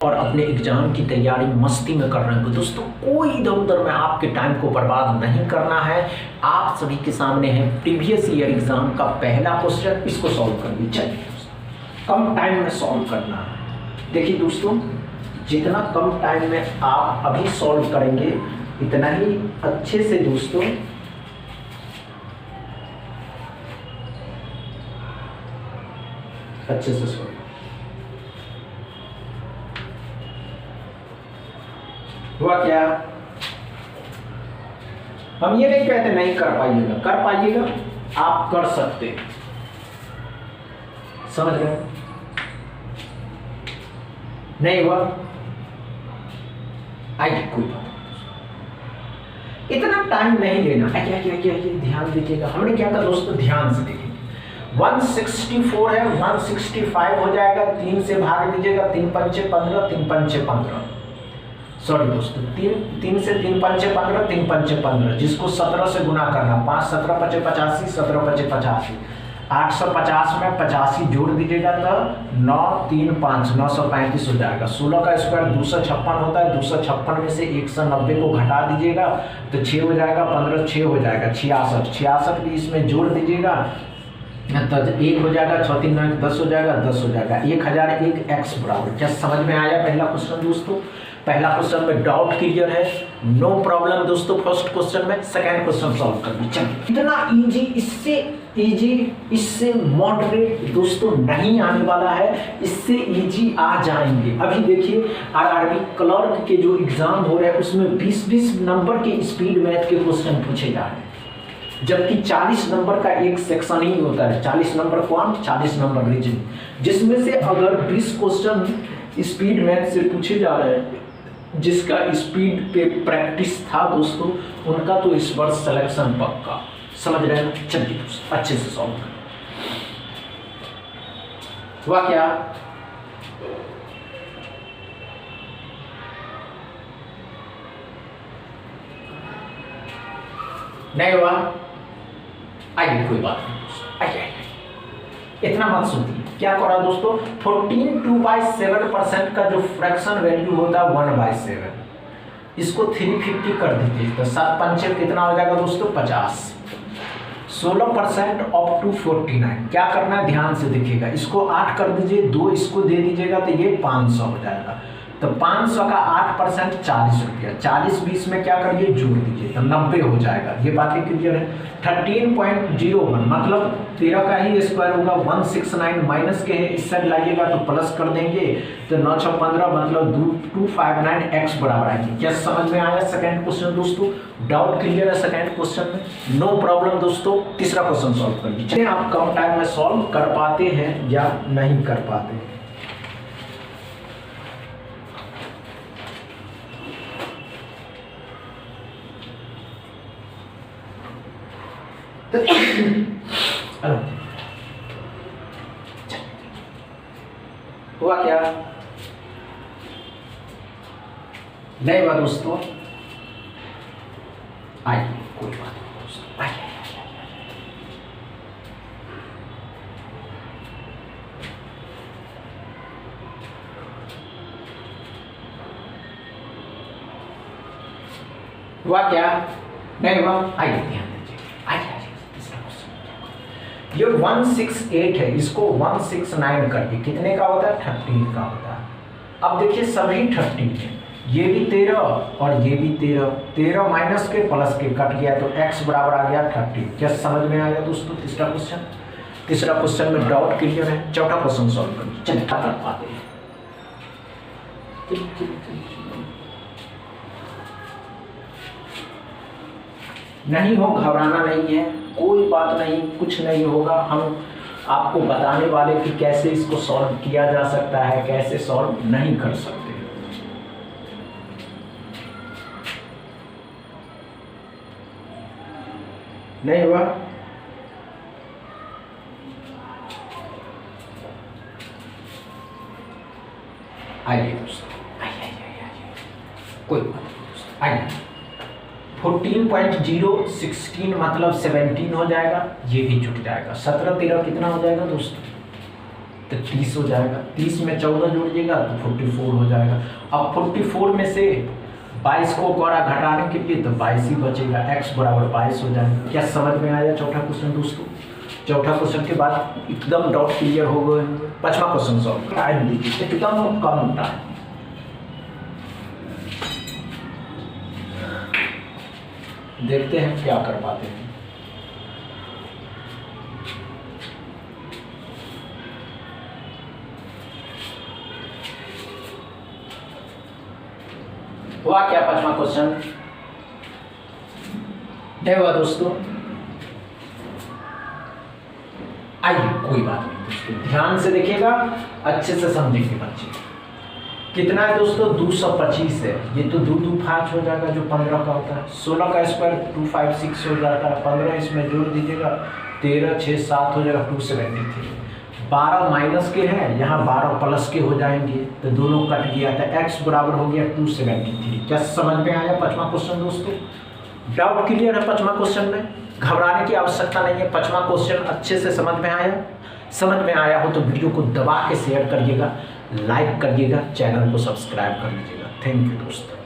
और अपने एग्जाम की तैयारी मस्ती में कर रहे हो दोस्तों, कोई इधर उधर में आपके टाइम को बर्बाद नहीं करना है। आप सभी के सामने है प्रीवियस ईयर एग्जाम का पहला क्वेश्चन, इसको सॉल्व करनी चाहिए। कम टाइम में सॉल्व करना है। देखिए दोस्तों, जितना कम टाइम में आप अभी सॉल्व करेंगे इतना ही अच्छे से दोस्तों अच्छे से सॉल्व। हुआ क्या? हम ये नहीं कहते नहीं कर पाइएगा, कर पाइएगा, आप कर सकते हैं। समझ गए? नहीं हुआ? आइए, कोई बात नहीं, इतना टाइम नहीं लेना। ध्यान दीजिएगा। हमने क्या कहा दोस्तों, ध्यान से देखिए। 164 है, 165 हो जाएगा, 3 से भाग दीजिएगा, 3 पंचे 15, 3 पंचे 15। सॉरी दोस्तों, 3 से 3 पंचे 15, 3 पंचे 15, जिसको 17 से गुना करना, 5 17 पचे 85, 17 पचे 85, 850 में 85 जोड़ दीजिएगा तो 9 3 5 935 हो जाएगा। 16 का स्क्वायर 256 होता है, 256 में से 190 को घटा दीजिएगा तो 6 हो जाएगा, 15 6 हो जाएगा, 66 66 भी इसमें जोड़ दीजिएगा तो 1 हो जाएगा, 6 3 9 10 हो जाएगा, 10 हो जाएगा, 1001 x बराबर। क्या समझ में आया पहला क्वेश्चन दोस्तों? पहला क्वेश्चन में डाउट क्लियर है, नो प्रॉब्लम दोस्तों। फर्स्ट क्वेश्चन में सेकंड क्वेश्चन सॉल्व करना चाहिए। इतना इजी, इससे इजी, इससे मॉडरेट दोस्तों नहीं आने वाला है, इससे इजी आ जाएंगे। अभी देखिए आरआरबी क्लर्क के जो एग्जाम हो रहे हैं उसमें 20-20 नंबर के स्पीड मैथ के क्वेश्चन पूछे जा रहे हैं, जबकि 40 नंबर का एक सेक्शन ही होता है। 40 नंबर कौन? 40 नंबर रीजनिंग, जिसमें से अगर 20 क्वेश्चन स्पीड मैथ से पूछे जा रहे हैं, जिसका स्पीड पे प्रैक्टिस था दोस्तों, उनका तो इस वर्ष सिलेक्शन पक्का। समझ रहे हैं? चलिए दोस्तों अच्छे से सॉल्व करें। हुआ क्या? नहीं हुआ? आइए, कोई बात नहीं दोस्तों, आइए इतना मत सोचिए। क्या करा दोस्तों, 14 2/7% का जो फ्रैक्शन वैल्यू होता है 1/7, इसको 350 कर दीजिए तो 7 पंचे कितना हो जाएगा दोस्तों? 50। 16% अप टू 49। क्या करना है ध्यान से देखिएगा, इसको 8 कर दीजिए, 2 इसको दे दीजिएगा तो ये 500 हो जाएगा। तो 500 का 8% 40 रुपया, 40 20 में क्या करिए जोड़ दीजिए तो 90 हो जाएगा। ये बातें क्लियर है? 13.01 मतलब 13 का ही स्क्वायर होगा, 169 माइनस के है, इस साइड लाइएगा तो प्लस कर देंगे तो 9 6 15 मतलब 259 x बराबर आएगी। क्या समझ में आया सेकंड क्वेश्चन दोस्तों? डाउट क्लियर है सेकंड क्वेश्चन में? नो प्रॉब्लम दोस्तों। तीसरा क्वेश्चन सॉल्व कर लीजिए। आप कम टाइम में सॉल्व कर पाते हैं या नहीं कर पाते हैं? हुआ क्या? नहीं हुआ दोस्तों? आइए, कोई बात नहीं दोस्तों, आइए। हुआ क्या? नहीं हुआ? आइए ध्यान दीजिए, आइए। ये 168 है, इसको 169 करके कितने का होता है? 13 का होता है। अब देखिए सभी 13 है, ये भी 13 और ये भी 13, 13 माइनस के प्लस के कट गया तो x बराबर आ गया 13। क्या समझ में आया दोस्तों तीसरा क्वेश्चन? तीसरा क्वेश्चन में डाउट क्लियर है? चौथा क्वेश्चन सॉल्व करिए। चलिए क्या कर पाते हैं? नहीं हो, घबराना नहीं है, कोई बात नहीं, कुछ नहीं होगा। हम आपको बताने वाले कि कैसे इसको सॉल्व किया जा सकता है, कैसे सॉल्व नहीं कर सकते। नहीं हुआ? आइए दोस्तों, आइए, कोई बात नहीं दोस्तों, आइए। 14.016 मतलब 17 हो जाएगा, ये भी जुट जाएगा। 17 13 कितना हो जाएगा दोस्तों? तो 30 हो जाएगा। 30 में 14 जोड़िएगा तो 44 हो जाएगा। अब 44 में से 22 को कोरा घटाने के लिए तो 22 ही बचेगा, x बराबर 22 हो जाएगा। क्या समझ में आया चौथा क्वेश्चन दोस्तों? चौथा क्वेश्चन के बाद एकदम डाउट क्लियर हो गए। पांचवा क्वेश्चन सॉल्व। टाइम दीजिए, एकदम कम टाइम। देखते हैं क्या कर पाते हैं। हुआ क्या पांचवा क्वेश्चन? क्या हुआ दोस्तों? आइए कोई बात नहीं दोस्तों, ध्यान से देखिएगा, अच्छे से समझेंगे बच्चे। कितना है दोस्तों? 225 है। ये तो 2 2 5 हो जाएगा जो 15 का होता है। 16 का स्क्वायर 256 हो जाता है। 15 इसमें जोड़ दीजिएगा, 13 6 7 हो जाएगा 273। 12 माइनस के हैं, यहाँ 12 प्लस के हो जाएंगे तो दोनों कट गया था। x बराबर हो गया 273। क्या समझ में आया पांचवा क्वेश्चन दोस्तों? डाउट क्लियर है पांचवा क्वेश्चन में? घबराने की आवश्यकता नहीं है। पांचवा क्वेश्चन अच्छे से समझ में आया? समझ में आया हो तो वीडियो को दबा के शेयर करिएगा, लाइक करिएगा, चैनल को सब्सक्राइब कर लीजिएगा। थैंक यू दोस्तों।